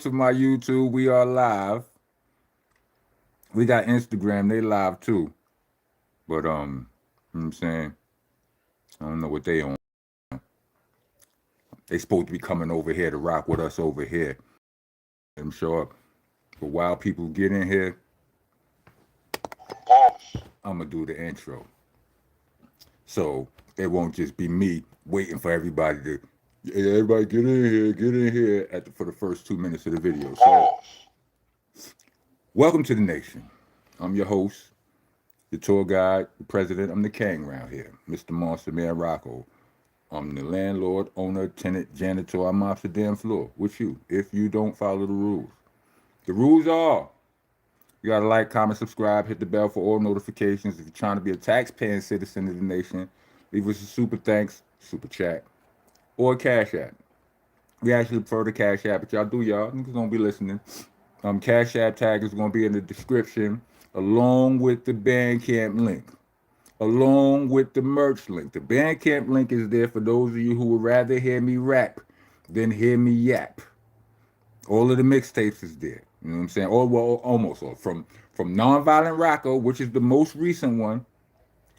to my YouTube. We are live. We got Instagram. They live too. But you know what I'm saying, I don't know what they on. They supposed to be coming over here to rock with us over here. Let them show up. But while people get in here, I'm gonna do the intro. So it won't just be me waiting for everybody to. Yeah, everybody get in here for the first 2 minutes of the video. So, welcome to the nation. I'm your host, the tour guide, the president. I'm the king around here, Mr. Monster Man Rocco. I'm the landlord, owner, tenant, janitor. I mops the damn floor with you if you don't follow the rules. The rules are you gotta like, comment, subscribe, hit the bell for all notifications. If you're trying to be a tax-paying citizen of the nation, leave us a super thanks, super chat, or a cash app. We actually prefer the cash app, but y'all do y'all. Niggas don't be listening. Cash app tag is gonna be in the description, along with the Bandcamp link, along with the merch link. The Bandcamp link is there for those of you who would rather hear me rap than hear me yap. All of the mixtapes is there. You know what I'm saying? All well, almost all from Nonviolent Rocco, which is the most recent one,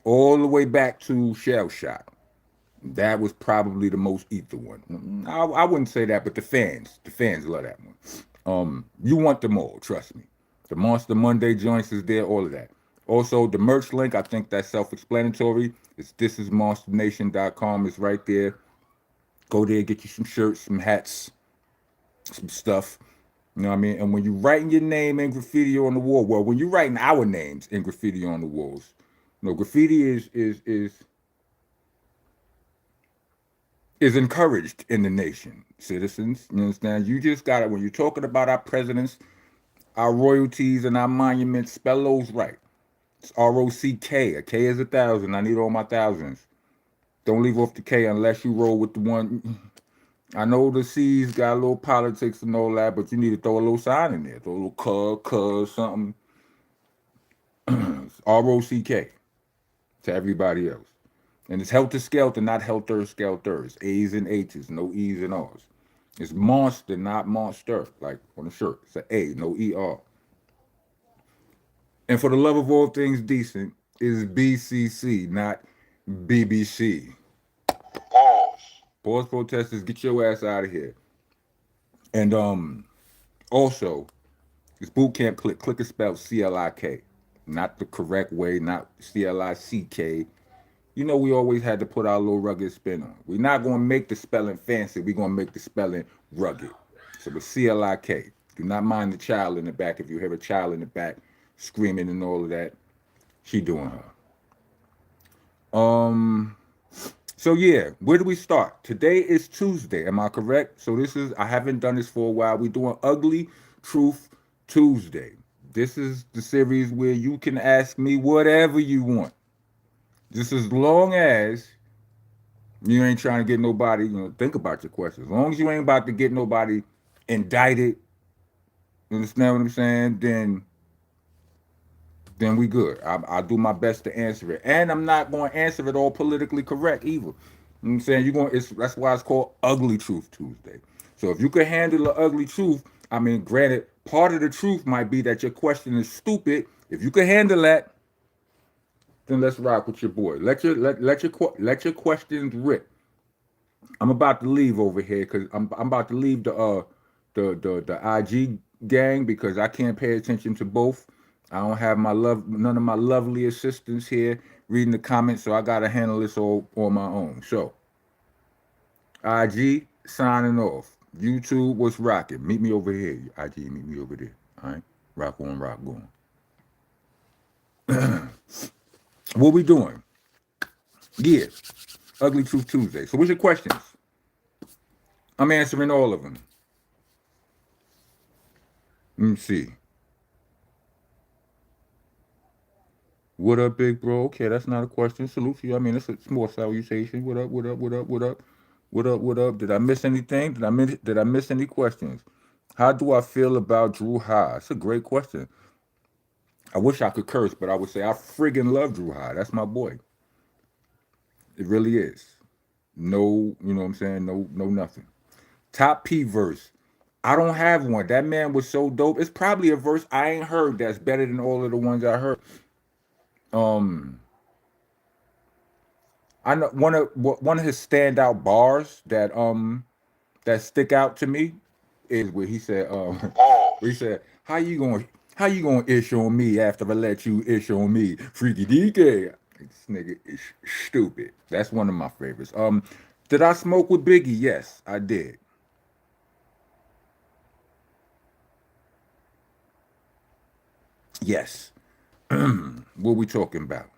all the way back to Shell Shock. That was probably the most ether one. I wouldn't say that, but the fans love that one. You want them all, trust me. The Monster Monday joints is there, all of that. Also, the merch link, I think that's self-explanatory. It's thisismonstanation.com. It's right there. Go there, get you some shirts, some hats, some stuff. You know what I mean? And when you're writing your name in graffiti on the wall, well, when you're writing our names in graffiti on the walls, graffiti is encouraged in the nation, citizens. You understand? You just got it. When you're talking about our presidents, our royalties, and our monuments, spell those right. It's R-O-C-K. A K is 1,000. I need all my thousands. Don't leave off the K unless you roll with the one. I know the C's got a little politics and all that, but you need to throw a little sign in there. Throw a little cuz, something. It's R-O-C-K to everybody else. And it's helter skelter, not helter skelter. It's A's and H's, no E's and R's. It's monster, not monster, like on the shirt. It's an A, no ER. And for the love of all things decent, is BCC, not BBC. Pause protesters, get your ass out of here. And also, it's boot camp click. Click is spelled C-L-I-K. Not the correct way, not C-L-I-C-K. You know we always had to put our little rugged spin on. We're not going to make the spelling fancy. We're going to make the spelling rugged. So it's C-L-I-K. Do not mind the child in the back. If you hear a child in the back screaming and all of that, she doing her. So yeah, where do we start? Today is Tuesday. Am I correct? So I haven't done this for a while. We're doing Ugly Truth Tuesday. This is the series where you can ask me whatever you want. Just as long as you ain't trying to get nobody, think about your questions. As long as you ain't about to get nobody indicted, you understand what I'm saying? Then we good. I'll do my best to answer it. And I'm not going to answer it all politically correct either. You know what I'm saying? That's why it's called Ugly Truth Tuesday. So if you can handle the ugly truth, I mean, granted, part of the truth might be that your question is stupid. If you can handle that, then let's rock with your boy. Let your questions rip. I'm about to leave over here because I'm about to leave the IG gang because I can't pay attention to both. I don't have none of my lovely assistants here reading the comments, so I gotta handle this all on my own. So, IG signing off. YouTube, what's rocking? Meet me over here. IG, meet me over there. All right, rock on, rock on. What we doing? Yeah, Ugly Truth Tuesday. So what's your questions? I'm answering all of them. Let me see. What up, big bro? Okay, that's not a question. Salute to you. I mean, it's a small salutation. What up, what up, what up, what up? What up, what up? Did I miss anything? Did I miss any questions? How do I feel about Drew High? It's a great question. I wish I could curse, but I would say I friggin' love Drew High. That's my boy. It really is. No, you know what I'm saying? No nothing. Top P verse. I don't have one. That man was so dope. It's probably a verse I ain't heard that's better than all of the ones I heard. Um, I know one of his standout bars that stick out to me is where he said, where he said, how you gonna ish on me after I let you ish on me, freaky DK? This nigga is stupid. That's one of my favorites. Did I smoke with Biggie? Yes, I did. Yes. What we talking about?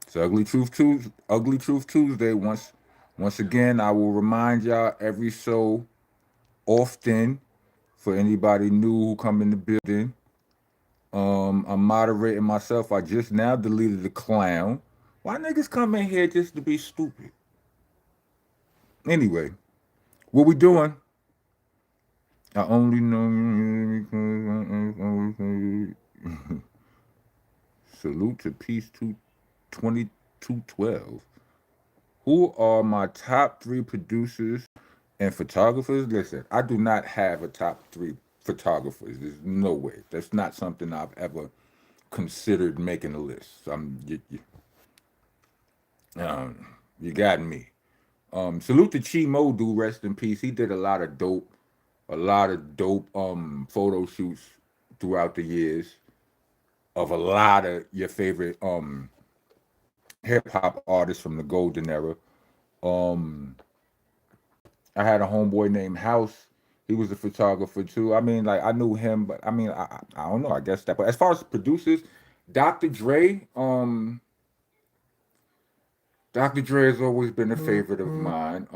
It's Ugly Truth Tuesday. Once again, I will remind y'all every so often for anybody new who come in the building. I'm moderating myself. I just now deleted the clown. Why niggas come in here just to be stupid? Anyway, what we doing? I only know you because salute to Peace 2212. Who are my top three producers and photographers? Listen, I do not have a top three photographers. There's no way. That's not something I've ever considered making a list. Um, you got me. Salute to Chi Modu, rest in peace. He did a lot of dope photo shoots throughout the years of a lot of your favorite hip hop artists from the golden era. Um, I had a homeboy named House. He was a photographer too. I mean, like I knew him, but I mean, I don't know. I guess that. But as far as producers, Dr. Dre, Dr. Dre has always been a favorite of mine.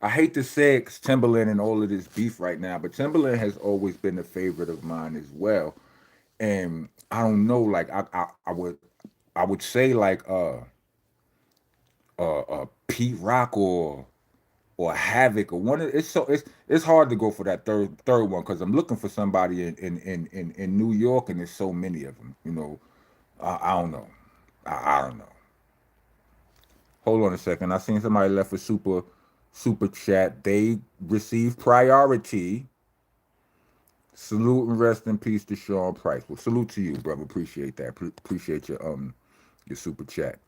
I hate to say it, 'cause Timberland and all of this beef right now, but Timberland has always been a favorite of mine as well. And I don't know, like I would say like Pete Rock or Havoc or one of it's hard to go for that third one because I'm looking for somebody in New York and there's so many of them. I don't know. I don't know. Hold on a second. I seen somebody left a super chat. They received priority. Salute and rest in peace to Sean Price. Well, salute to you, brother. Appreciate that. Appreciate your super chat.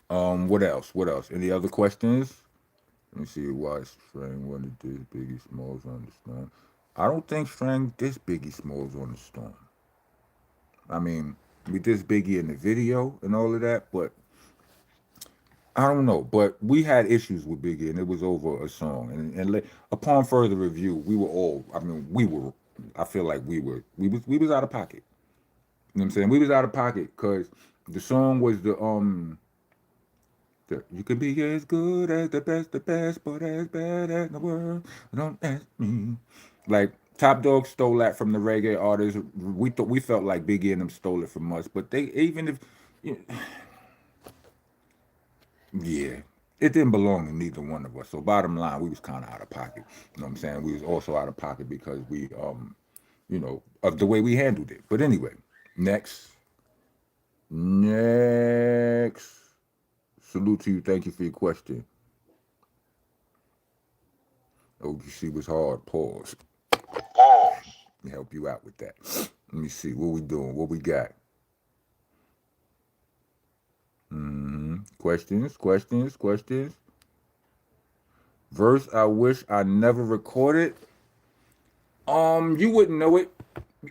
What else? What else? Any other questions? Let me see why Strang wanted this Biggie Smalls on the storm. I don't think Strang this Biggie Smalls on the storm. I mean, we did Biggie in the video and all of that, but I don't know. But we had issues with Biggie, and it was over a song. And upon further review, we were all. I mean, we were. I feel like we was out of pocket. You know what I'm saying? We was out of pocket because the song was you could be as good as the best, but as bad as the world. Don't ask me. Like Top Dog stole that from the reggae artists. We felt like Biggie and them stole it from us, but they even if yeah, it didn't belong to neither one of us. So bottom line, we was kind of out of pocket. You know what I'm saying? We was also out of pocket because we of the way we handled it. But anyway, next. Salute to you. Thank you for your question. OGC was hard. Pause. Let me help you out with that. Let me see. What we doing? What we got? Questions. Verse I wish I never recorded. You wouldn't know it.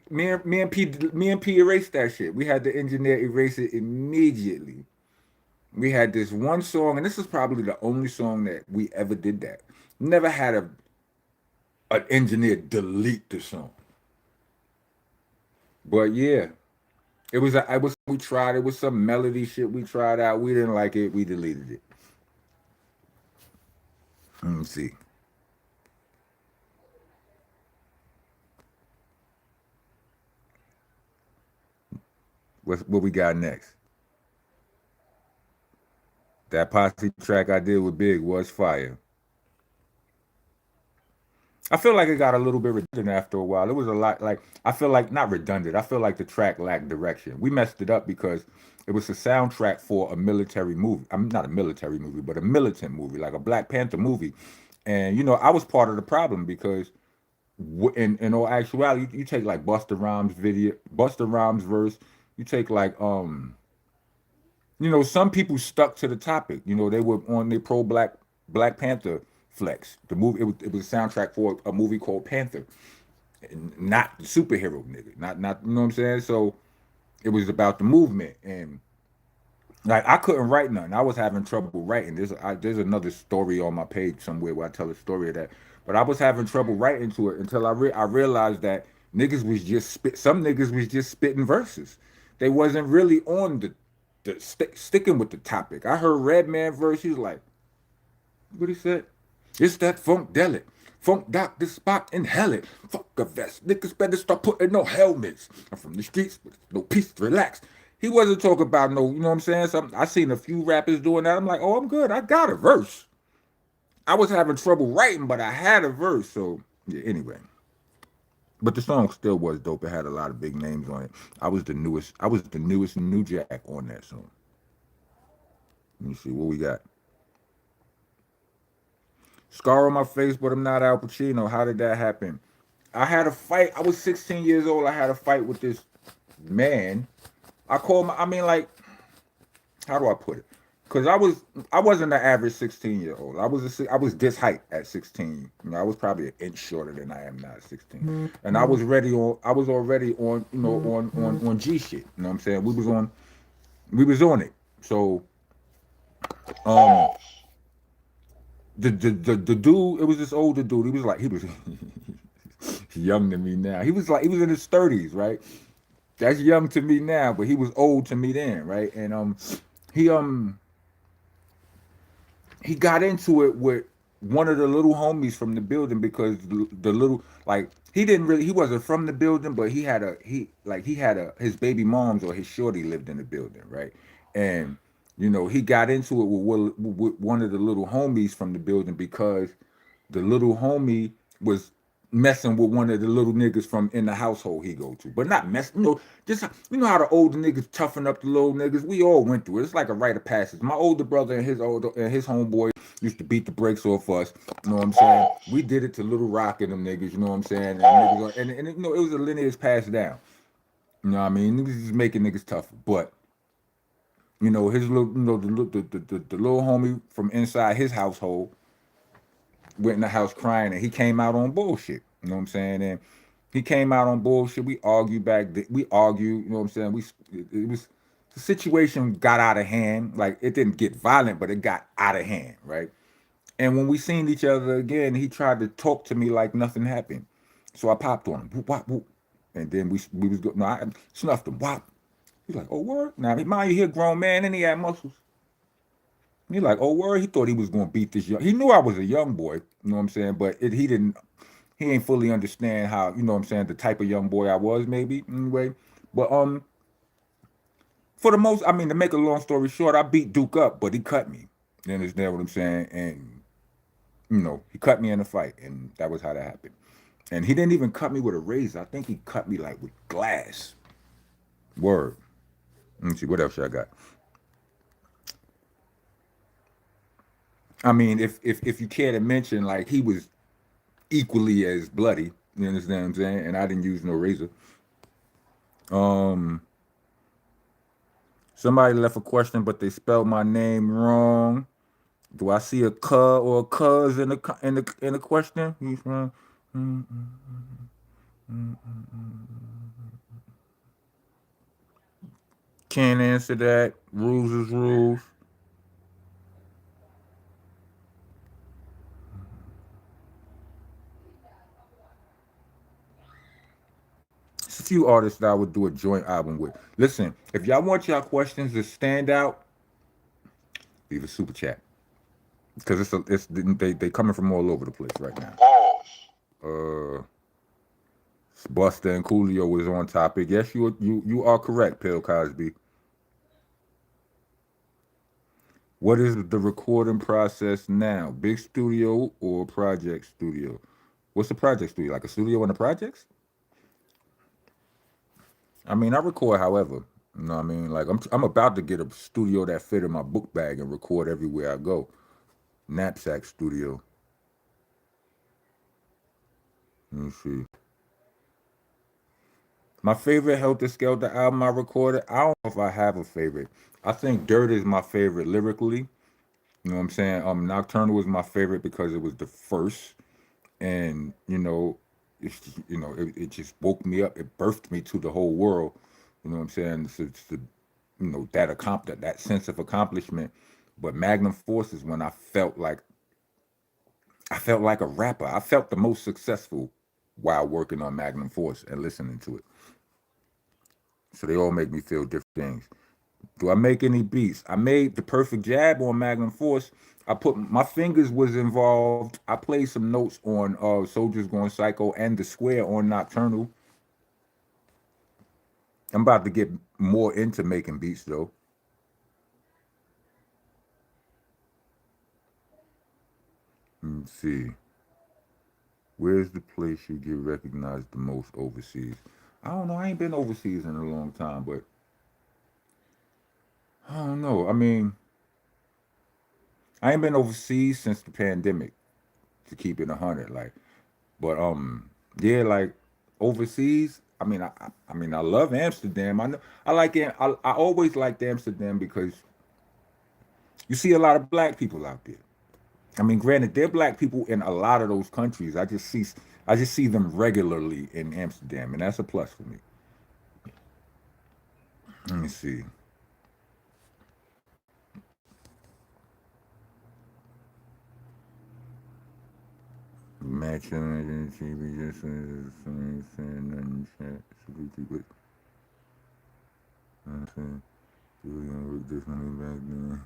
Me and P erased that shit. We had the engineer erase it immediately. We had this one song, and this is probably the only song that we ever did that. Never had an engineer delete the song. But yeah, it was we tried. It was some melody shit we tried out. We didn't like it. We deleted it. Let me see. What we got next? That posse track I did with Big was fire. I feel like it got a little bit redundant after a while. It was a lot like I feel like not redundant. I feel like the track lacked direction. We messed it up because it was a soundtrack for a military movie. I'm not a military movie, but a militant movie, like a Black Panther movie. And I was part of the problem because in all actuality, you take like Busta Rhymes verse. You take like some people stuck to the topic. They were on the pro Black Panther flex. The movie it was a soundtrack for a movie called Panther, not the superhero nigga, not you know what I'm saying. So it was about the movement, and like I couldn't write nothing. I was having trouble writing. There's another story on my page somewhere where I tell a story of that. But I was having trouble writing to it until I realized that niggas was just some niggas was just spitting verses. They wasn't really on sticking with the topic. I heard Redman verse. He was like, what he said? It's that funkdelic. Funk doc this spot in hell it. Fuck a vest. Niggas better start putting no helmets. I'm from the streets with no peace, relax. He wasn't talking about no, you know what I'm saying? I seen a few rappers doing that. I'm like, oh, I'm good. I got a verse. I was having trouble writing, but I had a verse. So, yeah, anyway. But the song still was dope. It had a lot of big names on it. I was the newest New Jack on that song. Let me see what we got. Scar on my face, but I'm not Al Pacino. How did that happen? I had a fight. I was 16 years old. I had a fight with this man. I mean, like, how do I put it? Because I wasn't the average 16-year old. I was this height at 16. I was probably an inch shorter than I am now at 16. And I was already on, on G shit. You know what I'm saying? We was on it. So, um, the dude, it was this older dude. He was young to me now. He was in his 30s, right? That's young to me now, but he was old to me then, right? And he he got into it with one of the little homies from the building because the little like he wasn't from the building, but he had a his baby moms or his shorty lived in the building, right? And he got into it with one of the little homies from the building because the little homie was messing with one of the little niggas from in the household he go to. But not mess, just how the older niggas toughen up the little niggas. We all went through it. It's like a rite of passage. My older brother and his homeboy used to beat the brakes off us. You know what I'm saying? We did it to Little Rock and them niggas, you know what I'm saying? And it was a lineage passed down. You know what I mean? Niggas just making niggas tougher. But his little, the little homie from inside his household went in the house crying, and he came out on bullshit. You know what I'm saying? And he came out on bullshit. We argued We argued. You know what I'm saying? It was the situation got out of hand. Like it didn't get violent, but it got out of hand, right? And when we seen each other again, he tried to talk to me like nothing happened. So I popped on him, whoop, whop, whoop. And then we was go. No, I snuffed him, whop. He's like, oh word. Now mind you, he a grown man and he had muscles. He like, oh word, he thought he was gonna beat this young. He knew I was a young boy, you know what I'm saying, but he didn't. He ain't fully understand how, you know what I'm saying, the type of young boy I was, maybe anyway. But for the most, I mean, to make a long story short, I beat Duke up, but he cut me. You understand what I'm saying? And he cut me in a fight, and that was how that happened. And he didn't even cut me with a razor. I think he cut me like with glass. Word. Let me see what else I got. I mean, if you care to mention, like he was equally as bloody. You understand what I'm saying? And I didn't use no razor. Um, Somebody left a question, but they spelled my name wrong. Do I see a "c" or a "cuz" in the question? Can't answer that. Rules is rules. There's a few artists that I would do a joint album with. Listen, if y'all want y'all questions to stand out, leave a super chat because they coming from all over the place right now. Uh, Busta and Coolio was on topic. Yes, you are correct, Bill Cosby. What is the recording process now? Big studio or project studio? What's the project studio? Like a studio in the projects? I mean, I record however. You know what I mean? Like I'm about to get a studio that fit in my book bag and record everywhere I go. Knapsack studio. Let me see. My favorite Helter Skelter album I recorded. I don't know if I have a favorite. I think Dirt is my favorite lyrically. You know what I'm saying? Nocturnal was my favorite because it was the first, and it just woke me up. It birthed me to the whole world. You know what I'm saying? It's the, that sense of accomplishment. But Magnum Force is when I felt like a rapper. I felt the most successful while working on Magnum Force and listening to it. So they all make me feel different things. Do I make any beats? I made the perfect jab on Magnum Force. I put my fingers was involved. I played some notes on Soldiers Going Psycho and the Square on Nocturnal. I'm about to get more into making beats though. Let me see. Where's the place you get recognized the most overseas? I don't know. I ain't been overseas in a long time, but I don't know. I mean, I ain't been overseas since the pandemic. To keep it 100, like, but yeah, like overseas. I love Amsterdam. I know I like it. I always liked Amsterdam because you see a lot of black people out there. I mean, granted, there are black people in a lot of those countries. I just see them regularly in Amsterdam, and that's a plus for me. Let me see. Matching TV just saying nothing chat. I'm saying, doing work differently back then.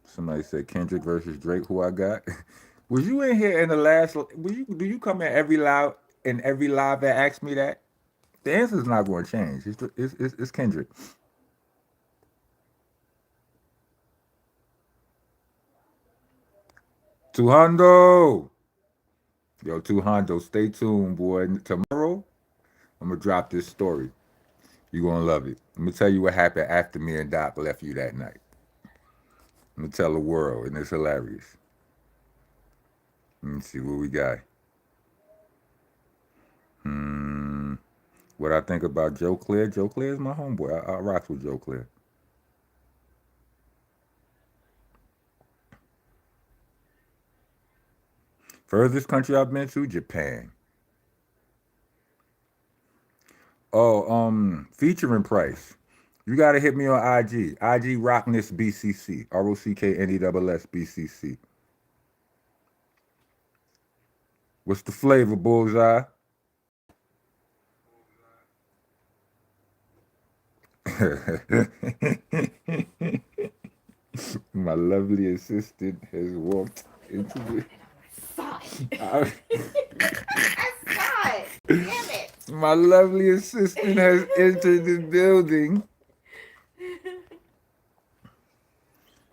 Somebody said Kendrick versus Drake. Who I got? Was you in here in the last? Was you? Do you come in every live that asks me that? The answer is not going to change. It's Kendrick. 200. Yo, 200. Stay tuned, boy. Tomorrow, I'm gonna drop this story. You gonna love it. I'm gonna tell you what happened after me and Doc left you that night. I'm gonna tell the world, and it's hilarious. Let me see what we got. Hmm. What I think about Joe Clear? Joe Clear is my homeboy. I rock with Joe Clear. Furthest country I've been to, Japan. Oh, featuring price. You gotta hit me on IG. IG Rockness BCC. ROCKNESS BCC. What's the flavor, Bullseye? My lovely assistant has walked into the. Saw it. I- I saw it. Damn it. My lovely assistant has entered the building.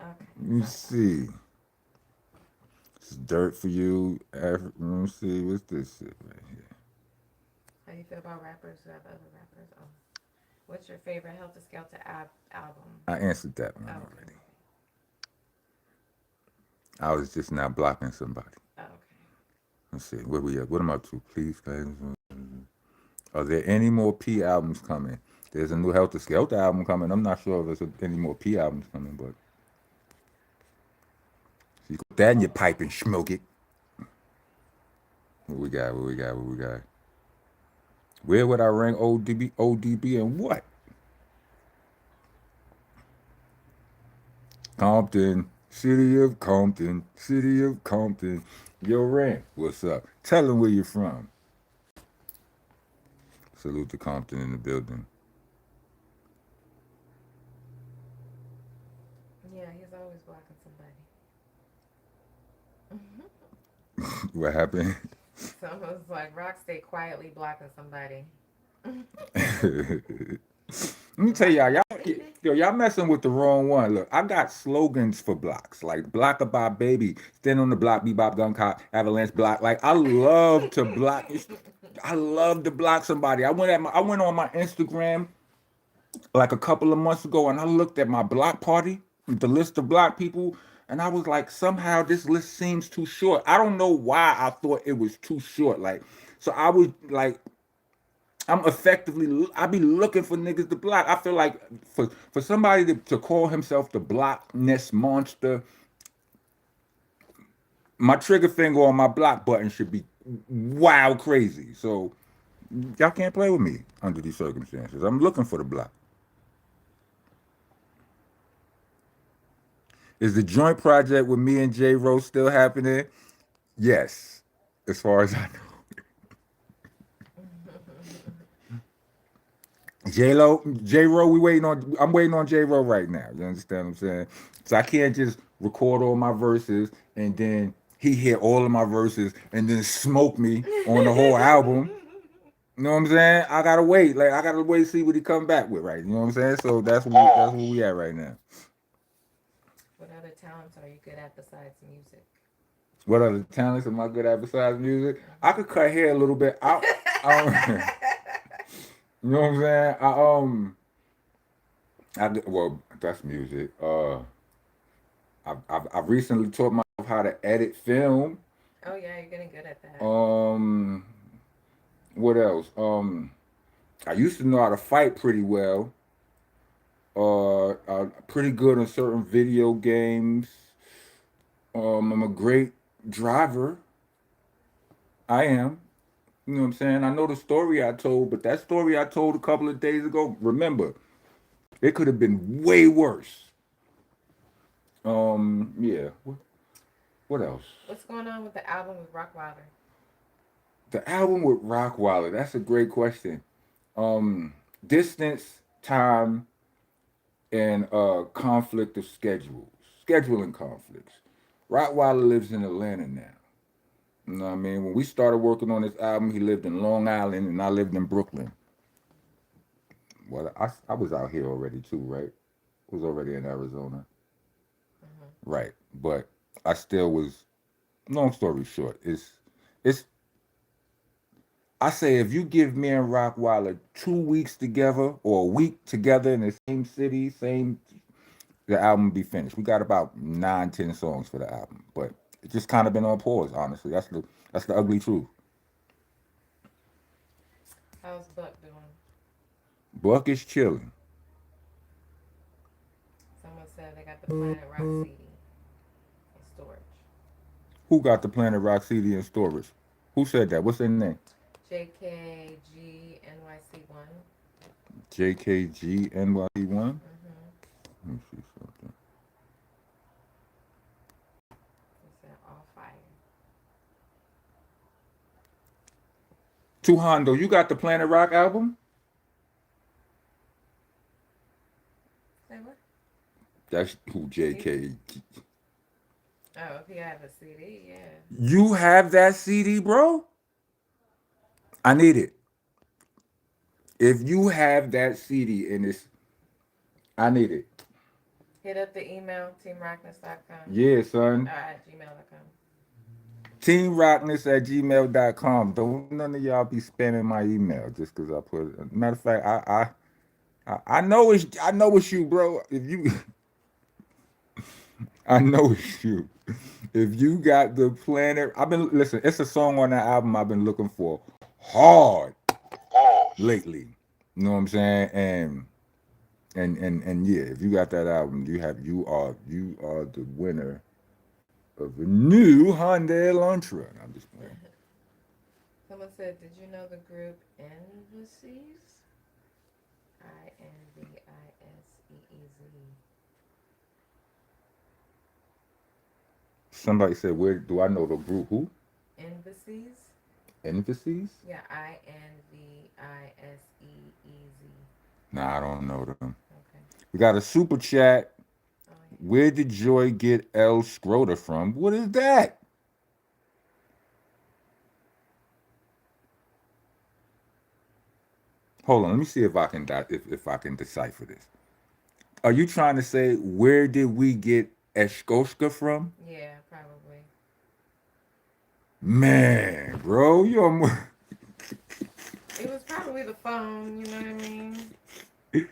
Okay. Let me see. It's dirt for you. Let me see. What's this shit right here? How you feel about rappers who have other rappers? Oh. What's your favorite Helter Skelter album? I answered that one Oh, already. okay. I was just now blocking somebody. Oh, okay. Let's see. Where we at? What am I up to? Please, guys. Are there any more P albums coming? There's a new Helter Skelter album coming. I'm not sure if there's any more P albums coming, but you put that in your pipe and smoke it. What we got? What we got? What we got? Where would I rank ODB and what? Compton, city of Compton, city of Compton. Yo, Rand, what's up? Tell them where you're from. Salute to Compton in the building. Yeah, he's always blocking somebody. What happened? Someone's like, Rock stay quietly blocking somebody. Let me tell Rock y'all, About Baby. y'all messing with the wrong one. Look, I got slogans for blocks, like block about baby, stand on the block, bebop, gun cop, avalanche block. Like I love to block. I love to block somebody. I went on my Instagram like a couple of months ago, and I looked at my block party, the list of block people, and I was like, somehow this list seems too short. I don't know why I thought it was too short. Like, so I was like, I'm effectively, I be looking for niggas to block. I feel like for somebody to call himself the Blockness monster, my trigger finger on my block button should be wild crazy. So y'all can't play with me under these circumstances. I'm looking for the block. Is the joint project with me and J Rose still happening? Yes, as far as I know. J Ro, I'm waiting on J Ro right now. You understand what I'm saying? So I can't just record all my verses and then he hear all of my verses and then smoke me on the whole album. You know what I'm saying? I gotta wait. Like I gotta wait to see what he come back with, right? You know what I'm saying? So that's where we at right now. What other talents are you good at besides music? What other talents am I good at besides music? I could cut hair a little bit. You know what I'm saying? Well, that's music. I've recently taught myself how to edit film. Oh yeah, you're getting good at that. Um, what else? I used to know how to fight pretty well. Pretty good on certain video games. I'm a great driver. I am. You know what I'm saying? I know the story I told, but that story I told a couple of days ago, remember, it could have been way worse. Yeah. What else? What's going on with the album with Rockwilder? The album with Rockwilder, that's a great question. Distance, time, and conflict of schedules. Scheduling conflicts. Rockwilder lives in Atlanta now. You know what I mean? When we started working on this album, he lived in Long Island and I lived in Brooklyn. Well, I was out here already too, right? I was already in Arizona. Right. But I still was, long story short, it's I say if you give me and Rockwilder 2 weeks together or a week together in the same city, the album be finished. We got about 9, 10 songs for the album, but it's just kind of been on pause. Honestly, that's the ugly truth. How's Buck doing? Buck is chilling. Someone said they got the Planet Rock CD in storage. Who got the Planet Rock CD in storage? Who said that? What's their name? JKGNYC1. JKGNYC1. Let me see something. He said all fire. Two Hondo, you got the Planet Rock album? Say what? That's who JK. Oh, if you have a CD, yeah. You have that CD, bro? I need it. If you have that CD and it's, I need it. Hit up the email, teamrockness.com. Yeah, son. At gmail.com. Teamrockness@gmail.com. Don't none of y'all be spamming my email just because I put it. Matter of fact, I know it's you, bro. If you I know it's you. If you got the Planet, listen. It's a song on that album I've been looking for hard lately. You know what I'm saying? And yeah, if you got that album, you are the winner of a new Hyundai Elantra. I'm just playing. Someone said, did you know the group Invices? INVISEEZ. Somebody said, "Where do I know the group? Who? Invices? Emphases? Yeah, INVISEEZ. Nah, I don't know them. Okay. We got a super chat. Oh, yeah. Where did Joy get El Scrota from? What is that? Hold on, let me see if I can if I can decipher this. Are you trying to say where did we get Eshkoshka from? Yeah, probably. Man, bro, you're It was probably the phone. You know what I mean? It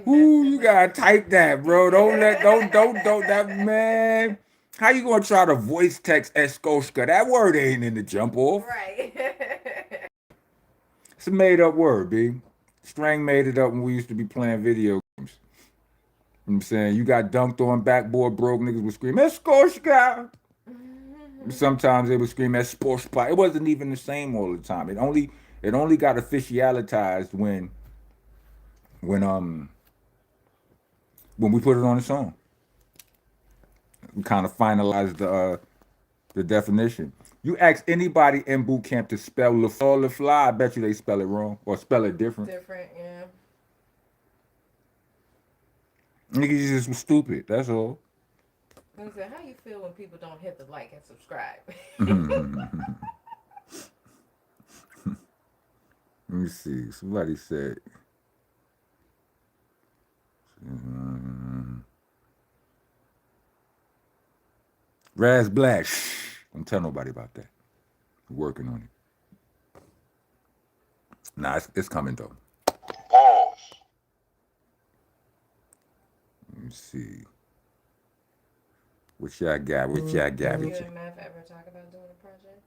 ooh, messing you with gotta type that, bro. Don't that man. How you gonna try to voice text Eshkoshka? That word ain't in the jump off. right. It's a made up word, B. Strang made it up when we used to be playing video games. You know what I'm saying? You got dunked on, backboard broke, niggas would scream, Eshkoshka. Sometimes they would scream at sports spot. It wasn't even the same all the time. It only got officialitized when um when we put it on the song. We kind of finalized the definition. You ask anybody in boot camp to spell Le Fly, I bet you they spell it wrong or spell it different. Different. Yeah. Niggas just was stupid. That's all. Like I said, how you feel when people don't hit the like and subscribe? Let me see. Somebody said. um, Raz Black. Shh. Don't tell nobody about that. We're working on it. Nah, it's coming though. Let me see. What y'all got? What y'all got? You What y'all... and Matt ever talk about doing a project?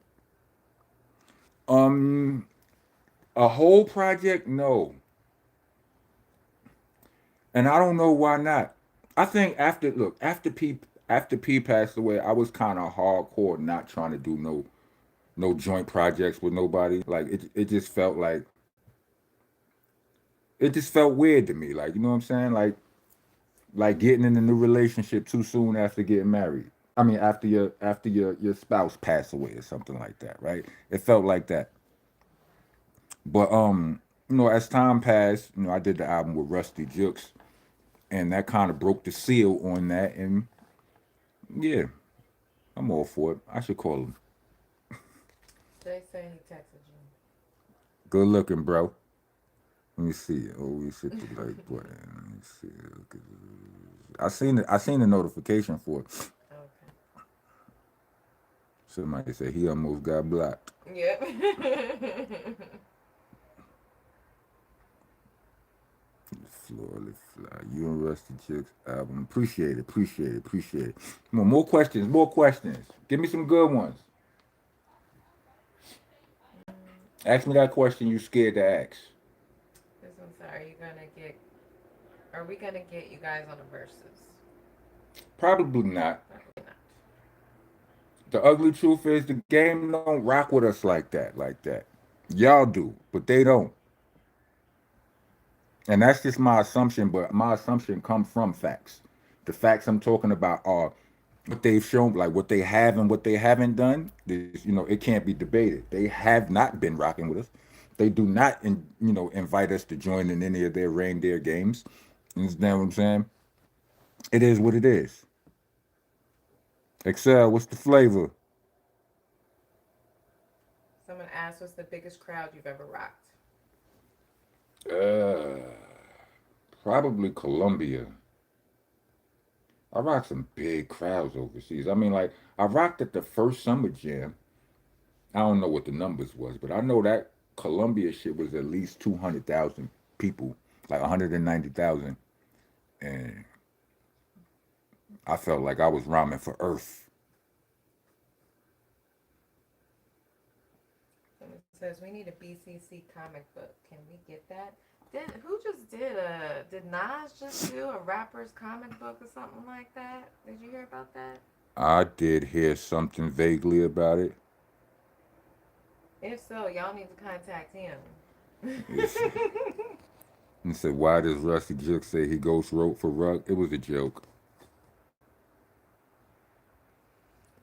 Um, a whole project? No. And I don't know why not. I think after P passed away, I was kind of hardcore not trying to do no joint projects with nobody. Like it just felt weird to me. Like, you know what I'm saying? Like getting in a new relationship too soon after getting married. I mean, after your spouse passed away or something like that, right? It felt like that. But as time passed, I did the album with Rusty Jukes, and that kind of broke the seal on that. And yeah, I'm all for it. I should call him. They say he texted you. Good looking, bro. Let me see. Oh, we hit the like button. Let me see. I seen the notification for it. Okay. Somebody said he almost got blocked. Yep. Flawless Fly. You and Rusty Chicks album. Appreciate it. Come on, more questions. Give me some good ones. Ask me that question you scared to ask. This one's are you gonna get? Are we gonna get you guys on the verses? Probably not. Probably not. The ugly truth is the game don't rock with us like that. Y'all do, but they don't. And that's just my assumption, but my assumption comes from facts. The facts I'm talking about are what they've shown, like what they have and what they haven't done. It can't be debated. They have not been rocking with us. They do not, invite us to join in any of their reindeer games. You understand what I'm saying? It is what it is. Excel, what's the flavor? Someone asked, "What's the biggest crowd you've ever rocked?" Uh, Probably Colombia. I rocked some big crowds overseas. I mean, like I rocked at the first summer jam. I don't know what the numbers was, but I know that Columbia shit was at least 200,000 people, like 190,000, and I felt like I was rhyming for Earth. Someone says we need a BCC comic book. Can we get that? Who just did Nas just do a rapper's comic book or something like that? Did you hear about that? I did hear something vaguely about it. If so, y'all need to contact him. It's, and said, "Why does Rusty Juke say he ghost wrote for Ruck?" It was a joke.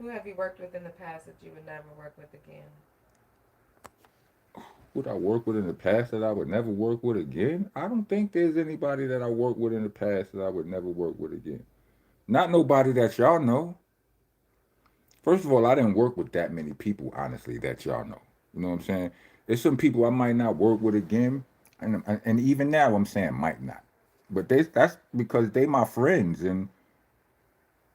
Who have you worked with in the past that you would never work with again? Would I work with in the past that I would never work with again? I don't think there's anybody that I worked with in the past that I would never work with again. Not nobody that y'all know. First of all, I didn't work with that many people, honestly, that y'all know. You know what I'm saying? There's some people I might not work with again. And even now I'm saying might not, but that's because they my friends and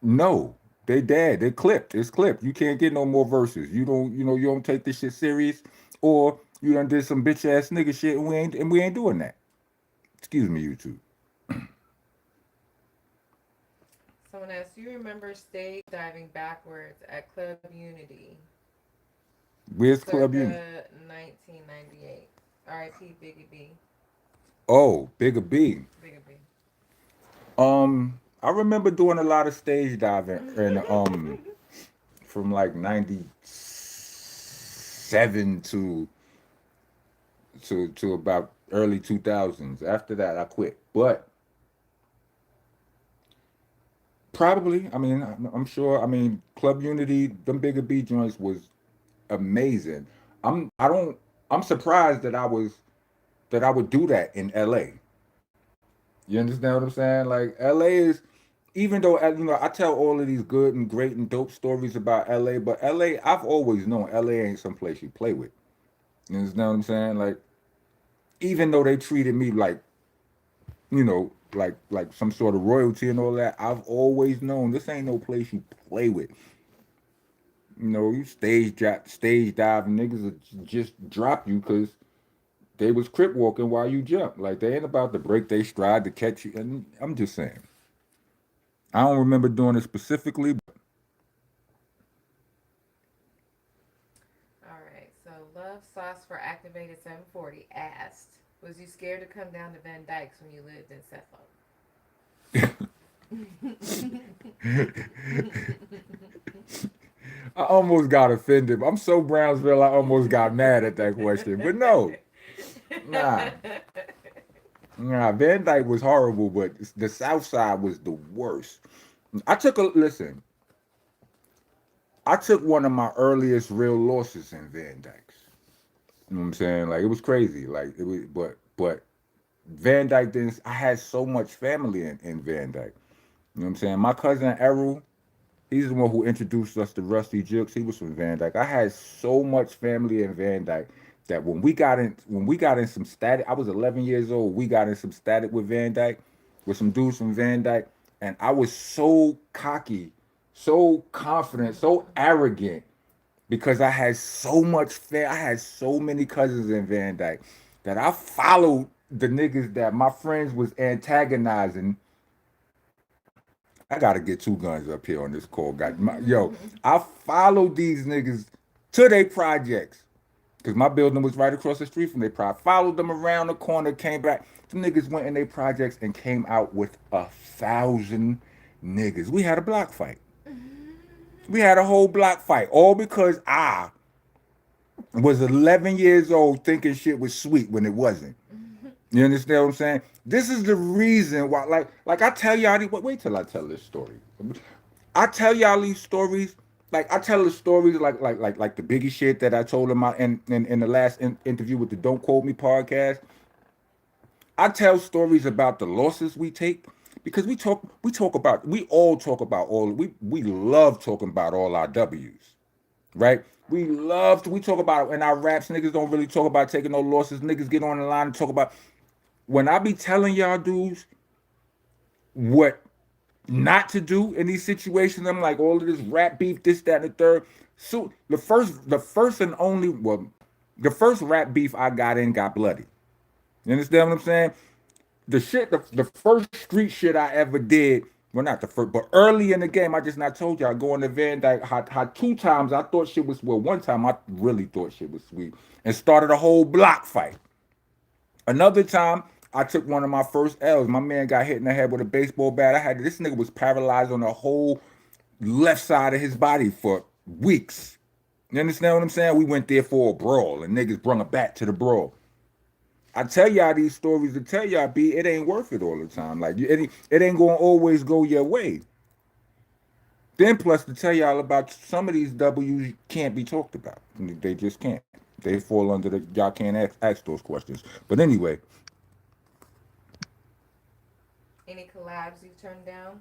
no, they dead. They clipped. It's clipped. You can't get no more verses. You don't take this shit serious, or you done did some bitch ass nigga shit, and we ain't doing that. Excuse me, YouTube. Someone asked, "Do you remember stage diving backwards at Club Unity, Where's Club Unity? circa 1998?" R.I.P. Biggie B. Oh, Bigger B. Biggie B. I remember doing a lot of stage diving, and from like '97 to about early 2000s. After that, I quit. But probably, I mean, I'm sure. I mean, Club Unity, them Bigger B joints was amazing. I don't. I'm surprised that I would do that in L.A. You understand what I'm saying? Like L.A. is, even though I tell all of these good and great and dope stories about L.A., but L.A. I've always known L.A. ain't some place you play with. You understand what I'm saying? Like even though they treated me like like some sort of royalty and all that, I've always known this ain't no place you play with. You stage dive, niggas will just drop you because they was crip walking while you jump. Like they ain't about to break their stride to catch you. And I'm just saying, I don't remember doing it specifically. All right. So, Love Sauce for Activated 740 asked, "Was you scared to come down to Van Dyke's when you lived in Suffolk?" I almost got offended. I'm so Brownsville, I almost got mad at that question. But no, nah, nah. Van Dyke was horrible, but the South Side was the worst. I took a listen. I took one of my earliest real losses in Van Dyke's. You know what I'm saying? Like it was crazy. Like it was, but Van Dyke didn't. I had so much family in Van Dyke. You know what I'm saying? My cousin Errol, he's the one who introduced us to Rusty Jukes. He was from Van Dyke. I had so much family in Van Dyke that when we got in some static, I was 11 years old. We got in some static with Van Dyke, with some dudes from Van Dyke, and I was so cocky, so confident, so arrogant because I had so many cousins in Van Dyke that I followed the niggas that my friends was antagonizing. I gotta get two guns up here on this call, yo, I followed these niggas to their projects because my building was right across the street from their project. Followed them around the corner, came back. Some niggas went in their projects and came out with 1,000 niggas. We had a block fight. We had a whole block fight, all because I was 11 years old thinking shit was sweet when it wasn't. You understand what I'm saying? This is the reason why, like I tell y'all, wait till I tell this story. I tell y'all these stories, like I tell the stories like the Biggie shit that I told him in the last interview with the Don't Quote Me podcast. I tell stories about the losses we take because we love talking about all our W's, right? We talk about it in our raps. Niggas don't really talk about taking no losses. Niggas get on the line and talk about when I be telling y'all dudes what not to do in these situations. I'm like all of this rap beef, this, that, and the third. So the first and only, well, the first rap beef I got in got bloody. You understand what I'm saying? The first street shit I ever did. Well, not the first, but early in the game, I just not told y'all going to Van Dyke. How two times I thought shit was well. One time I really thought shit was sweet and started a whole block fight. Another time, I took one of my first L's. My man got hit in the head with a baseball bat. This nigga was paralyzed on the whole left side of his body for weeks. You understand what I'm saying? We went there for a brawl, and niggas brung a bat to the brawl. I tell y'all these stories to tell y'all, it ain't worth it all the time. Like it ain't gonna always go your way. Then plus to tell y'all about some of these W's can't be talked about. They just can't. They fall under y'all can't ask those questions. But anyway, Any collabs you turned down?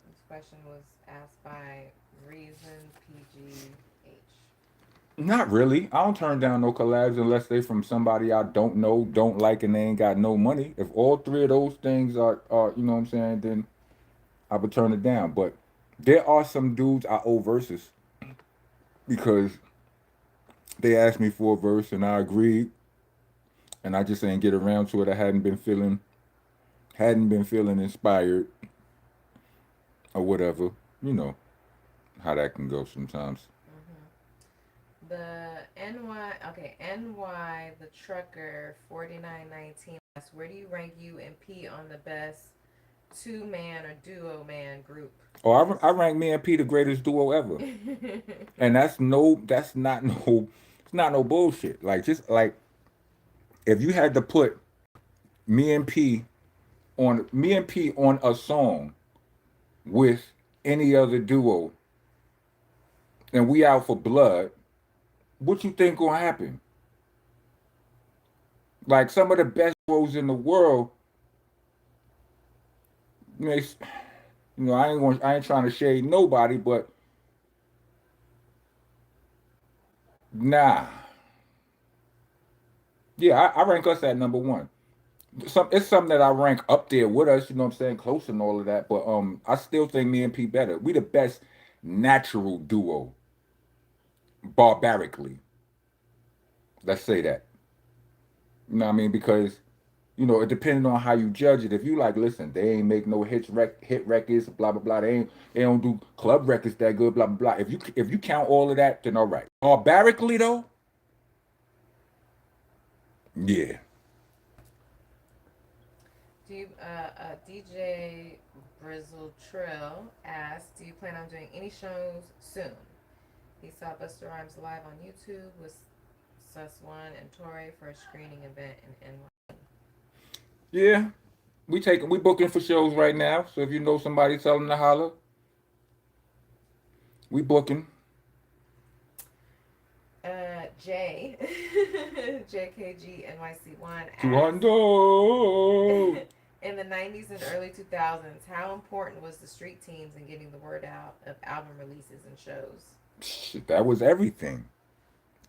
This question was asked by Reason PGH. Not really. I don't turn down no collabs unless they from somebody I don't know, don't like, and they ain't got no money. If all three of those things are you know what I'm saying, then I would turn it down. But there are some dudes I owe verses because they asked me for a verse and I agreed, and I just ain't get around to it. I hadn't been feeling inspired or whatever. You know how that can go sometimes. The NY the trucker 4919 asks, where do you rank UMP on the best two man or duo man group Oh, list? I rank me and P the greatest duo ever, and it's not no bullshit. Like just like if you had to put me and P me and P on a song with any other duo, and we out for blood, what you think gonna happen? Like some of the best duos in the world, makes I ain't trying to shade nobody, but nah, yeah, I rank us at number one. It's something that I rank up there with us, you know what I'm saying, close and all of that. But I still think me and P better. We the best natural duo, barbarically. Let's say that. You know what I mean? Because it depending on how you judge it. If you like, listen, they ain't make no hit records, blah blah blah. They don't do club records that good, blah blah blah. If you count all of that, then all right. Barbarically though, yeah. DJ Brizzle Trill asks, do you plan on doing any shows soon? He saw Busta Rhymes live on YouTube with Sus One and Tori for a screening event in NY. Yeah, we booking for shows right now. So if you know somebody, tell them to holler. We booking. Jay, JKG NYC1 Two asks, hundred. in the 90s and early 2000s, how important was the street teams in getting the word out of album releases and shows? Shit, that was everything.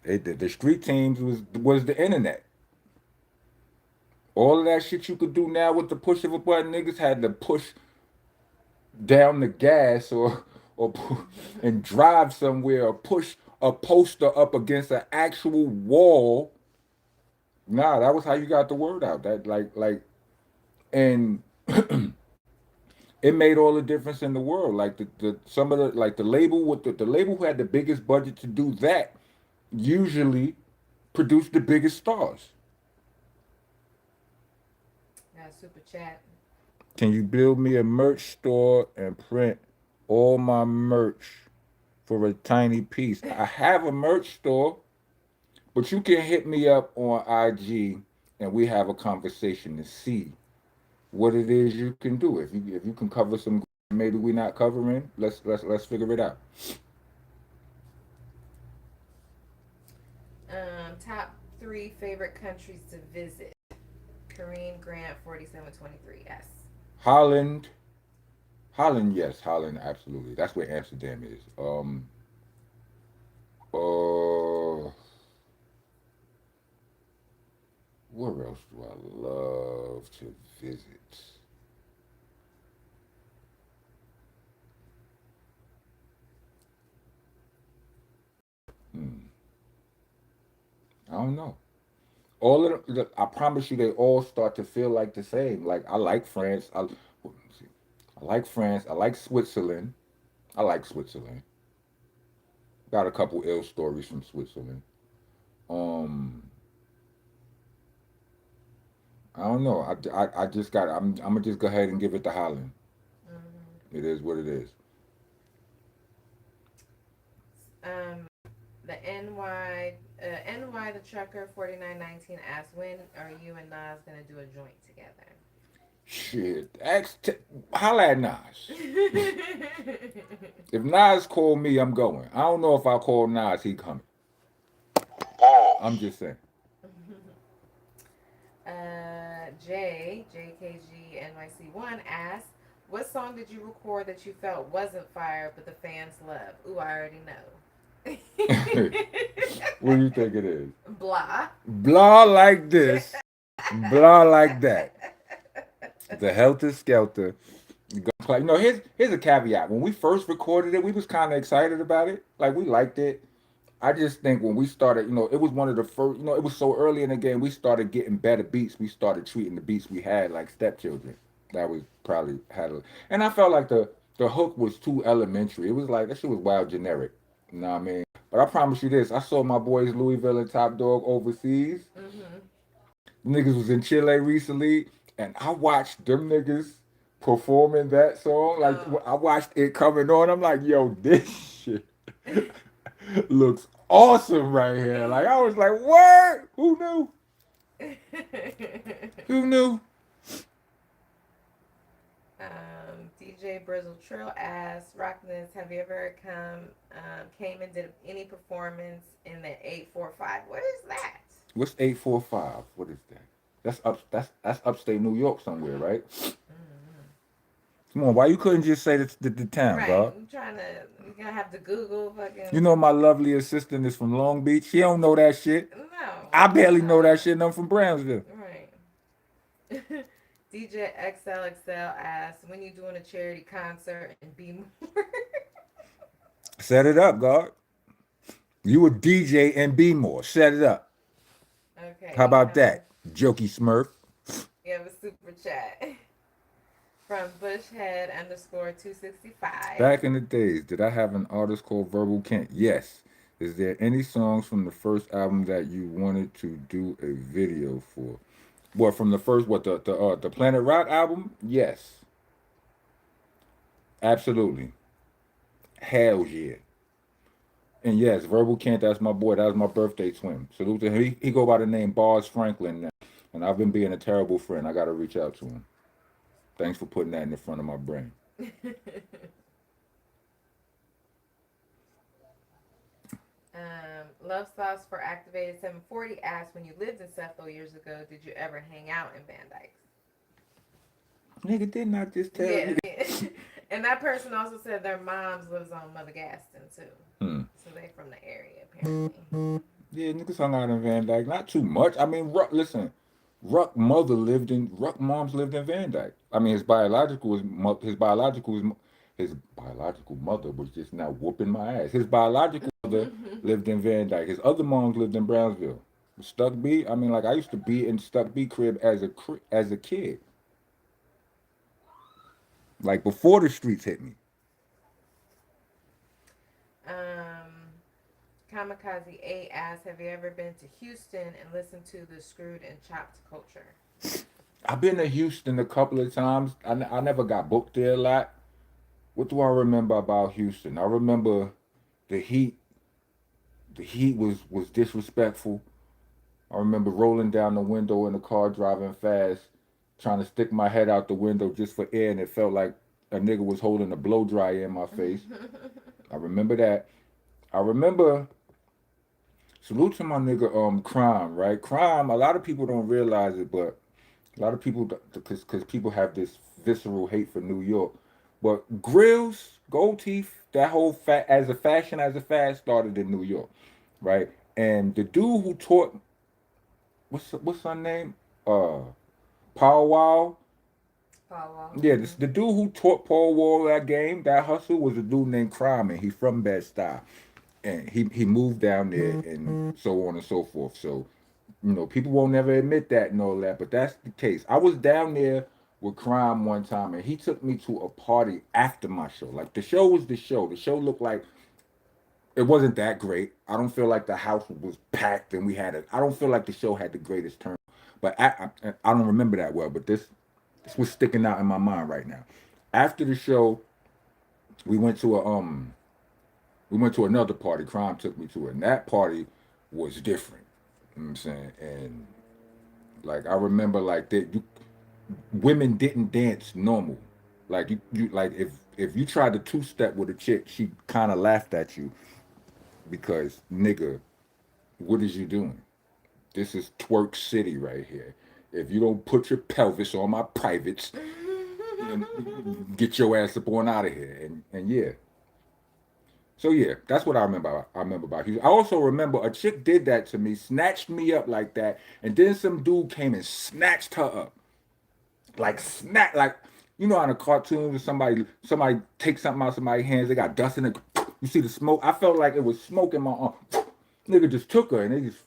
The street teams was the internet. All of that shit you could do now with the push of a button, niggas had to push down the gas and drive somewhere or push a poster up against an actual wall. Nah, that was how you got the word out. That and it made all the difference in the world. Like the some of the like the label with the label who had the biggest budget to do that usually produced the biggest stars. Super chat. Can you build me a merch store and print all my merch for a tiny piece? I have a merch store, but you can hit me up on IG and we have a conversation to see what it is you can do. If you can cover some maybe we not covering, let's figure it out. Top three favorite countries to visit. Kareem Grant 4723 S. Holland, Holland, yes, Holland, absolutely. That's where Amsterdam is. Uh, where else do I love to visit? Hmm, I don't know. All of I promise you, they all start to feel like the same. Like I like France. Let me see. I like France. I like Switzerland. I like Switzerland. Got a couple ill stories from Switzerland. Um, I don't know. I just got. I'm gonna just go ahead and give it to Holland. Mm-hmm. It is what it is. Um, the NY the trucker 4919 asks, when are you and Nas gonna do a joint together? Shit, holla at Nas. If Nas called me, I'm going. I don't know if I call Nas, he coming. I'm just saying. JKG NYC1 asks, what song did you record that you felt wasn't fire but the fans love? Ooh, I already know. What do you think it is? Blah. Blah like this, blah like that. The helter skelter. You know, here's a caveat. When we first recorded it, we was kind of excited about it. Like we liked it. I just think when we started, it was one of the first. It was so early in the game. We started getting better beats. We started treating the beats we had like stepchildren. That we probably had, and I felt like the hook was too elementary. It was like that shit was wild generic. You know what I mean? But I promise you this: I saw my boys Louisville and Top Dog overseas. Mm-hmm. Niggas was in Chile recently, and I watched them niggas performing that song. Like Oh. I watched it coming on. I'm like, yo, this shit looks awesome right here. Like I was like, what? Who knew? Who knew? DJ Brizzle Trill asks, Rockness, have you ever came and did any performance in the 845? What is that? What's 845? What is that? That's upstate New York somewhere, right? Mm-hmm. Come on, why you couldn't just say the town, Right. God? You're gonna have to Google You fucking. know my lovely assistant is from Long Beach. She don't know that shit. No. I barely know that shit. And I'm from Brownsville. Right. DJ XLXL asks, when you doing a charity concert and be more? Set it up, God. You a DJ and be more. Set it up. How Okay, about that, Jokey Smurf? you have a super chat from Bushhead underscore 265. Back in the days, did I have an artist called Verbal Kent? Yes. Is there any songs from the first album that you wanted to do a video for? What from the first? What the Planet Rock album? Yes, absolutely. Hell yeah. And yes, Verbal Kent, that's my boy. That was my birthday twin. Salute to him. He go by the name Bars Franklin now. And I've been being a terrible friend. I got to reach out to him. Thanks for putting that in the front of my brain. Love Sauce for Activated 740 asks, when you lived in Sefto years ago, did you ever hang out in Van Dyke? Nigga, didn't I just tell Yeah. you? And that person also said their moms lives on Mother Gaston too. Hmm. So they from the area apparently. Yeah, niggas hung out in Van Dyke. Not too much. I mean, listen, Ruck moms lived in Van Dyke. I mean, his biological mother was just now whooping my ass. His biological mother lived in Van Dyke. His other moms lived in Brownsville. Stuck B. I mean, like I used to be in Stuck B crib as a kid, like before the streets hit me. um Kamikaze 8 asks, have you ever been to Houston and listened to the Screwed and Chopped culture? I've been to Houston a couple of times. I never got booked there a lot. What do I remember about Houston? I remember the heat. The heat was disrespectful. I remember rolling down the window in the car driving fast, trying to stick my head out the window just for air, and it felt like a nigga was holding a blow dryer in my face. I remember that. I remember salute to my nigga Crime, right? Crime, a lot of people don't realize it, but a lot of people, because people have this visceral hate for New York. But grills, gold teeth, that whole as a fashion, as a fad started in New York, right? And the dude who taught, what's her name? Uh, Paul Wall. Paul Wall. Yeah, the dude who taught Paul Wall that game, that hustle, was a dude named Crime, and he from Bed-Stuy. And he moved down there and so on and so forth. So people won't never admit that and all that, but that's the case. I was down there with Crime one time, and he took me to a party after my show. Like the show was the show. The show looked like it wasn't that great. I don't feel like the house was packed and we had it. I don't feel like the show had the greatest turn. But I don't remember that well. But this was sticking out in my mind right now. After the show, we went to another party. Crime took me to it, and that party was different. You know what I'm saying? And like I remember like that women didn't dance normal. Like you like if you tried to two step with a chick, she kind of laughed at you because nigga, what is you doing? This is twerk city right here. If you don't put your pelvis on my privates, and get your ass up on out of here. And yeah, So yeah, that's what I remember. I remember about Houston. I also remember a chick did that to me, snatched me up like that, and then some dude came and snatched her up, like snap, like you know, on a cartoon, when somebody takes something out of somebody's hands, they got dust in it. You see the smoke. I felt like it was smoke in my arm. Nigga just took her, and they just.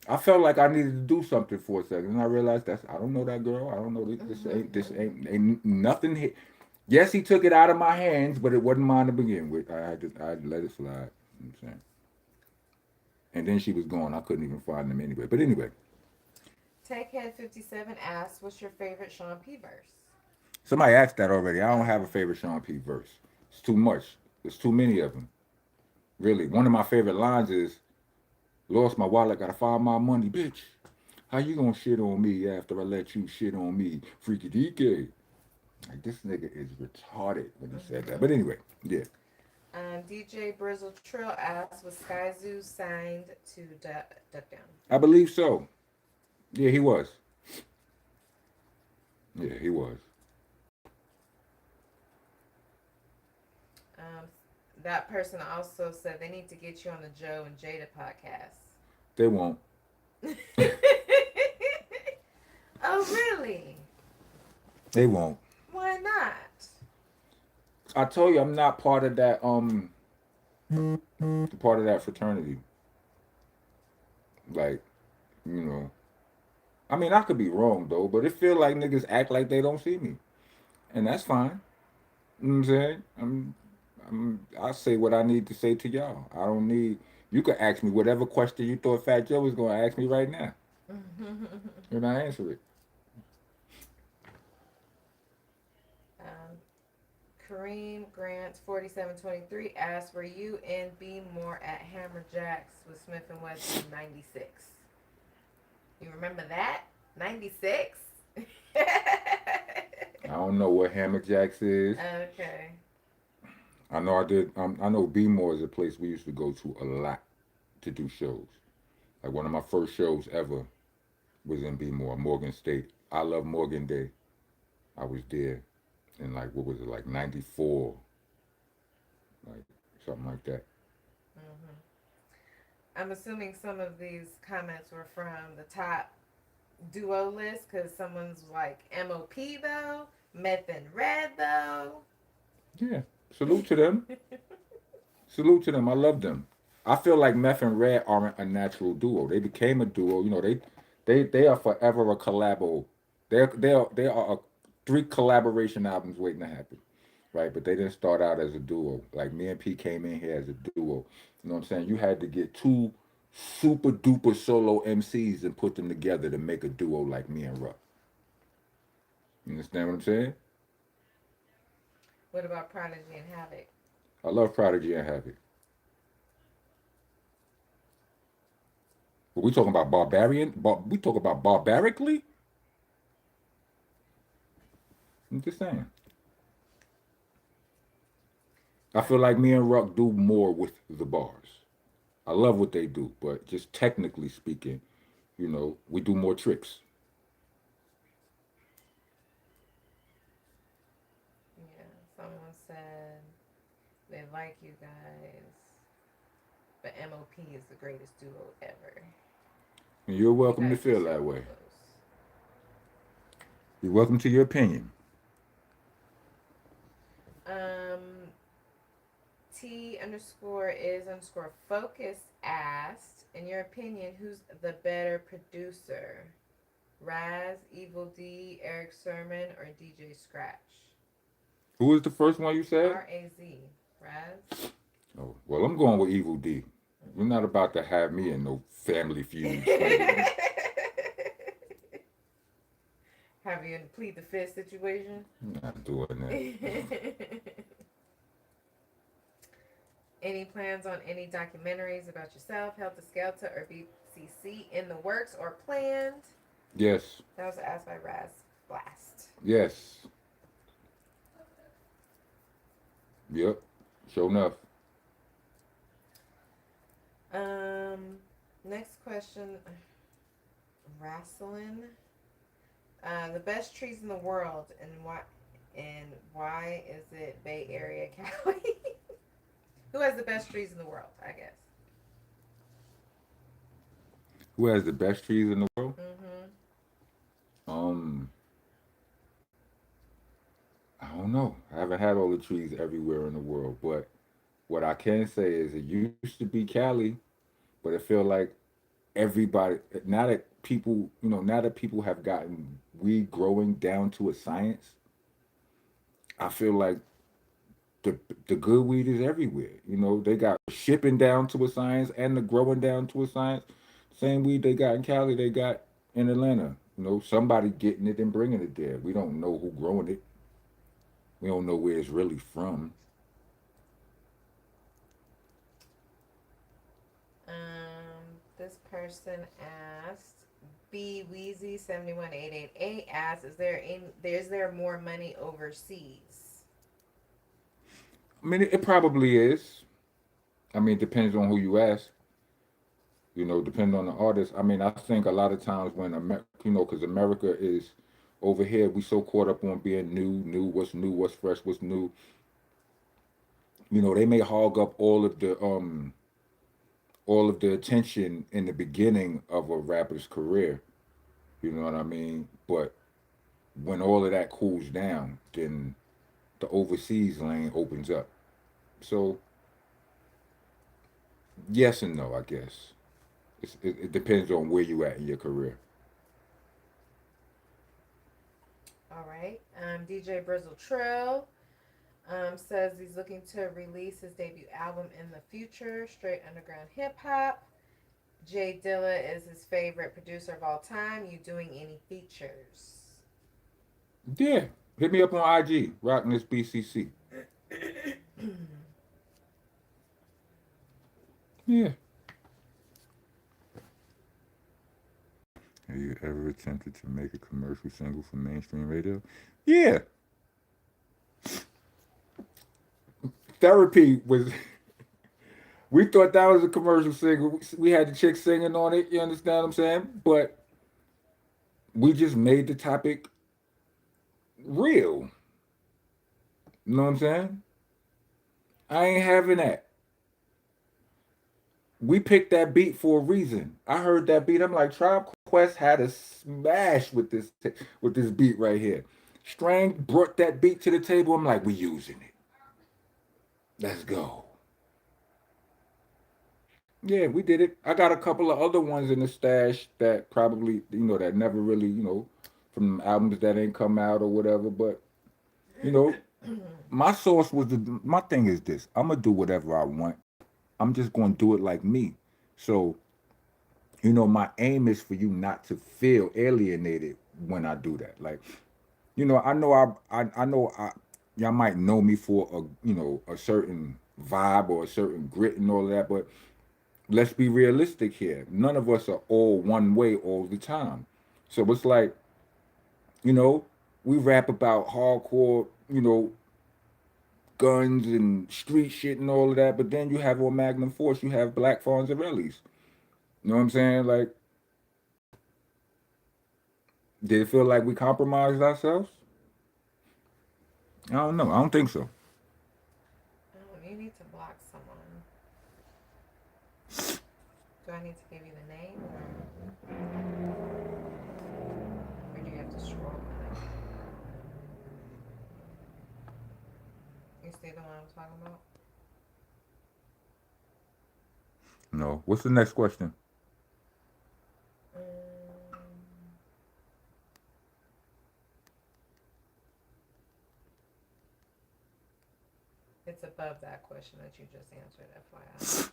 I felt like I needed to do something for a second, and I realized I don't know that girl. I don't know this ain't nothing. Yes, he took it out of my hands, but it wasn't mine to begin with. I had to let it slide. You know what I'm saying? And then she was gone. I couldn't even find them anyway. But anyway, Techhead57 asks, "What's your favorite Sean P verse?" somebody asked that already. I don't have a favorite Sean P verse. It's too much. There's too many of them. Really, one of my favorite lines is, "Lost my wallet, gotta find my money, bitch. How you gonna shit on me after I let you shit on me, freaky DK?" Like this nigga is retarded when he said that. But anyway, yeah, DJ Brizzle Trill asks, "Was Sky Zoo signed to Duck Down?" I believe so. Yeah, he was. Yeah, he was. Um, that person also said they need to get you on the Joe and Jada podcast. They won't. Oh, really? They won't. Why not? I told you I'm not part of that fraternity. Like, you know. I mean, I could be wrong though, but it feel like niggas act like they don't see me, and that's fine. You know what I'm saying? I say what I need to say to y'all. I don't need. You could ask me whatever question you thought Fat Joe was gonna ask me right now, and I answer it. um, Kareem Grant 4723 asks, "Were you and B more at Hammer Jacks with Smith and Wesson in '96?" You remember that? 96? I don't know what Hammer Jacks is. Okay. I know I did. I know B More is a place we used to go to a lot to do shows. Like one of my first shows ever was in B More, Morgan State. I love Morgan Day. I was there in like what was it like '94, like something like that. hmm I'm assuming some of these comments were from the top duo list because someone's like MOP though, Meth and Red though. Yeah, salute to them. Salute to them. I love them. I feel like Meth and Red aren't a natural duo. They became a duo. You know, they are forever a collabo. They are three collaboration albums waiting to happen, right? But they didn't start out as a duo. Like me and P came in here as a duo. You know what I'm saying? You had to get two super duper solo MCs and put them together to make a duo like me and Ruck. You understand what I'm saying? What about Prodigy and Havoc? I love Prodigy and Havoc. But we talking about barbarian? We talk about barbarically? I'm just saying. I feel like me and Ruck do more with the bars. I love what they do, but just technically speaking, we do more tricks. Yeah, someone said they like you guys, but MOP is the greatest duo ever. And you're You welcome to guys feel just so that way. close. You're welcome to your opinion. Um, T underscore is underscore focus asked, in your opinion, who's the better producer? Raz, Evil D, Eric Sermon, or DJ Scratch? Who was the first one you said? RAZ. Raz? Oh, well, I'm going with Evil D. You're not about to have me in no family feuds fighting. Have you in the plead the fifth situation? I'm not doing that. Any plans on any documentaries about yourself, Helter Skelter, or BCC in the works or planned? Yes. That was asked by Raz Blast. Yes. Yep. Sure enough. Um, Next question. Wrestling. The best trees in the world, and why? And why is it Bay Area Cali? Who has the best trees in the world? I guess. Who has the best trees in the world? Mm-hmm. Um, I don't know. I haven't had all the trees everywhere in the world, but what I can say is it used to be Cali, but it feel like everybody now that people, now that people have gotten weed growing down to a science, I feel like the the good weed is everywhere. They got shipping down to a science and the growing down to a science. Same weed they got in Cali, they got in Atlanta. Somebody getting it and bringing it there. We don't know who growing it. We don't know where it's really from. This person asked B Weezy 71888 asked, is there more money overseas? I mean, it probably is. I mean, it depends on who you ask. Depending on the artist. I mean, I think a lot of times when because America is over here, we so caught up on being new, what's fresh, what's new. They may hog up all of the attention in the beginning of a rapper's career. You know what I mean? But when all of that cools down, then the overseas lane opens up. So yes and no, I guess. It depends on where you at in your career. All right. DJ Brizzle Trill says he's looking to release his debut album in the future, straight underground hip hop. Jay Dilla is his favorite producer of all time. You doing any features? Yeah, hit me up on IG, Rockness BCC. Yeah. Have you ever attempted to make a commercial single for mainstream radio? Yeah. Therapy was. We thought that was a commercial single. We had the chick singing on it. You understand what I'm saying? But we just made the topic real. You know what I'm saying? I ain't having that. We picked that beat for a reason. I heard that beat. I'm like, Tribe Quest had a smash with this beat right here. Strang brought that beat to the table. I'm like, we using it. Let's go. Yeah, we did it. I got a couple of other ones in the stash that probably, that never really, from albums that ain't come out or whatever. But, you know, my source was my thing is this. I'm gonna do whatever I want. I'm just gonna do it like me. So, my aim is for you not to feel alienated when I do that. Like, I know y'all might know me for a certain vibe or a certain grit and all of that, but let's be realistic here. None of us are all one way all the time. So it's like, you know, we rap about hardcore, guns and street shit and all of that, but then you have on Magnum Force, you have Black Fonzarellis. You know what I'm saying? Like, did it feel like we compromised ourselves? I don't know. I don't think so. You need to block someone. Do I need to give you the name, or do you have to scroll on it? You see the one I'm talking about? No. What's the next question? Um, it's above that question that you just answered, FYI.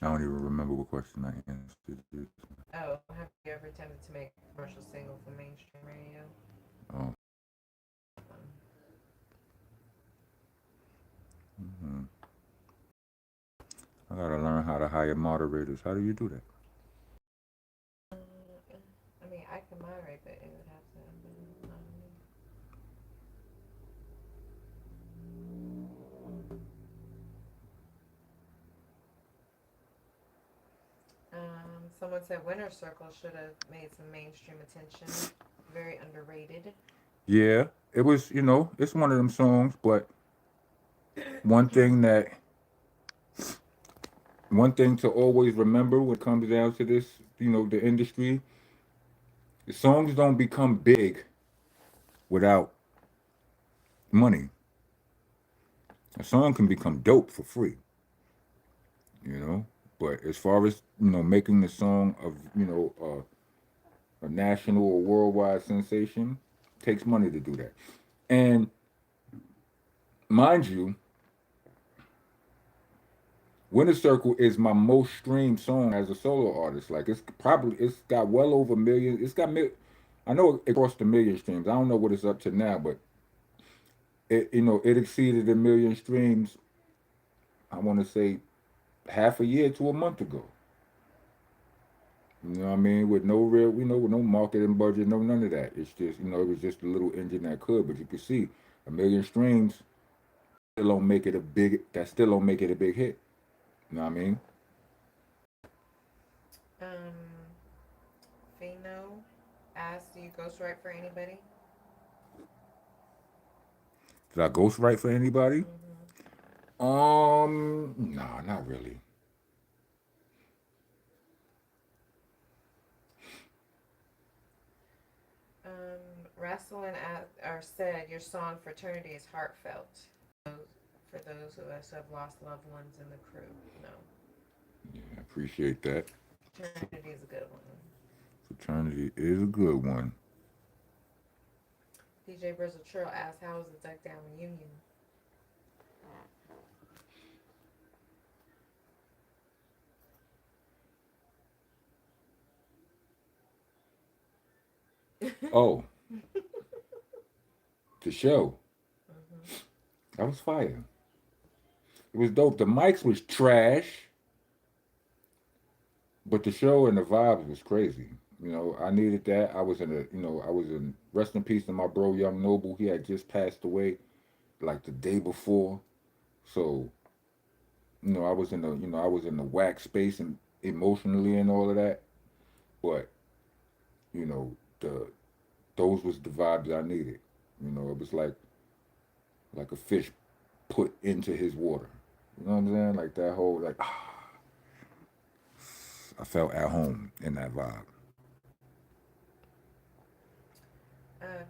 I don't even remember what question I answered. Oh, have you ever attempted to make a commercial single for mainstream radio? Oh. Um, Hmm. I gotta learn how to hire moderators. How do you do that? I mean, I can moderate, but it would have to be on me. Someone said Winter Circle should have made some mainstream attention. Very underrated. Yeah, it was. It's one of them songs, but one thing that one thing to always remember when it comes down to this, the industry, the songs don't become big without money. A song can become dope for free, you know. But as far as making the song of a national or worldwide sensation, takes money to do that. And mind you, Winter Circle is my most streamed song as a solo artist. Like it's got well over million. I know it crossed a million streams. I don't know what it's up to now, but it exceeded a million streams. I want to say half a year to a month ago. You know what I mean? With no real, with no marketing budget, no none of that. It's just, it was just a little engine that could. But you can see a million streams still don't make it a big. That still don't make it a big hit. You know what I mean? Um, Fino asks, do you ghostwrite for anybody? Did I ghostwrite for anybody? Mm-hmm. Nah, not really. Wrestling at, or said your song Fraternity is heartfelt for those of us who have lost loved ones in the crew. No, Yeah, I appreciate that. Fraternity is a good one. Fraternity is a good one. DJ Brizzle Trill asks, how was the Duck Down reunion? Oh, the show. Mm-hmm. That was fire. It was dope. The mics was trash, but the show and the vibes was crazy. I needed that. I was in rest in peace to my bro Young Noble. He had just passed away like the day before. So, I was in the whack space and emotionally and all of that. But, you know, the those was the vibes I needed. It was like a fish put into his water. You know what I'm saying? Like that whole I felt at home in that vibe.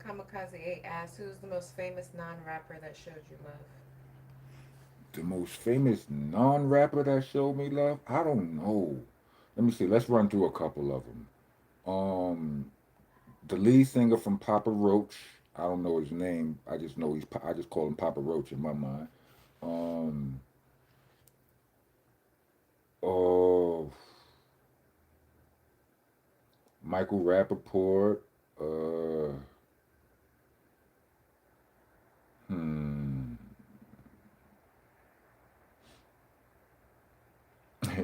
Kamikaze 8 asks, who's the most famous non rapper that showed you love? The most famous non-rapper that showed me love? I don't know. Let me see. Let's run through a couple of them. Um, the lead singer from Papa Roach. I don't know his name. I just know I just call him Papa Roach in my mind. Um, oh, Michael Rappaport. Uh, hmm.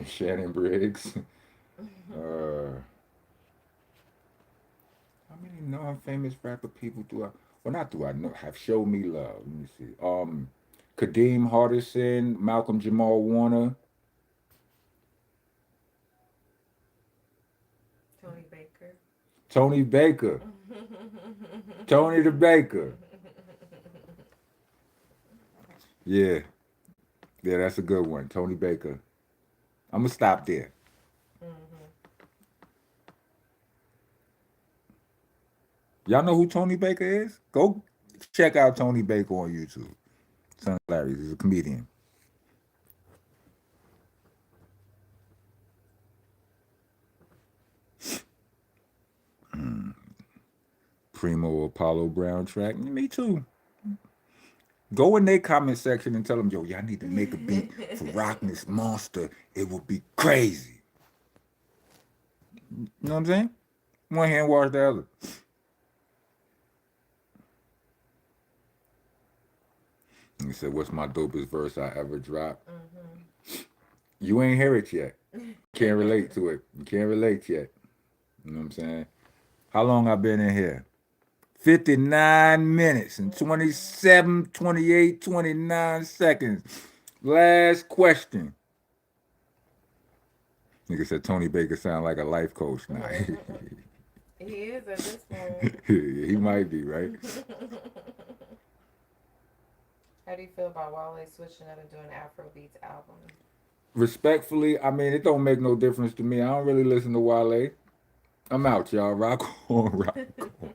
Shannon Briggs. Uh, how many non-famous rapper people do I? Well, not do I know have showed me love. Let me see. Kadeem Hardison, Malcolm Jamal Warner, Tony Baker. Tony Baker, Tony the Baker. Yeah, yeah, that's a good one. Tony Baker. I'm gonna stop there. Mm-hmm. Y'all know who Tony Baker is? Go check out Tony Baker on YouTube. Son Larry, he's a comedian. Primo Apollo Brown track. Me too. Go in their comment section and tell them, yo, y'all need to make a beat for Rockness Monster. It would be crazy. You know what I'm saying? One hand wash the other. And he said, what's my dopest verse I ever dropped? Mm-hmm. You ain't hear it yet. Can't relate to it. You can't relate yet. You know what I'm saying? How long I been in here? 59 minutes and Mm-hmm. 27, 28, 29 seconds. Last question. Nigga said Tony Baker sound like a life coach. Nah, He is at this point. he might be, right? How do you feel about Wale switching up and doing Afrobeats album? Respectfully, I mean, it don't make no difference to me. I don't really listen to Wale. I'm out, y'all. Rock on, rock on.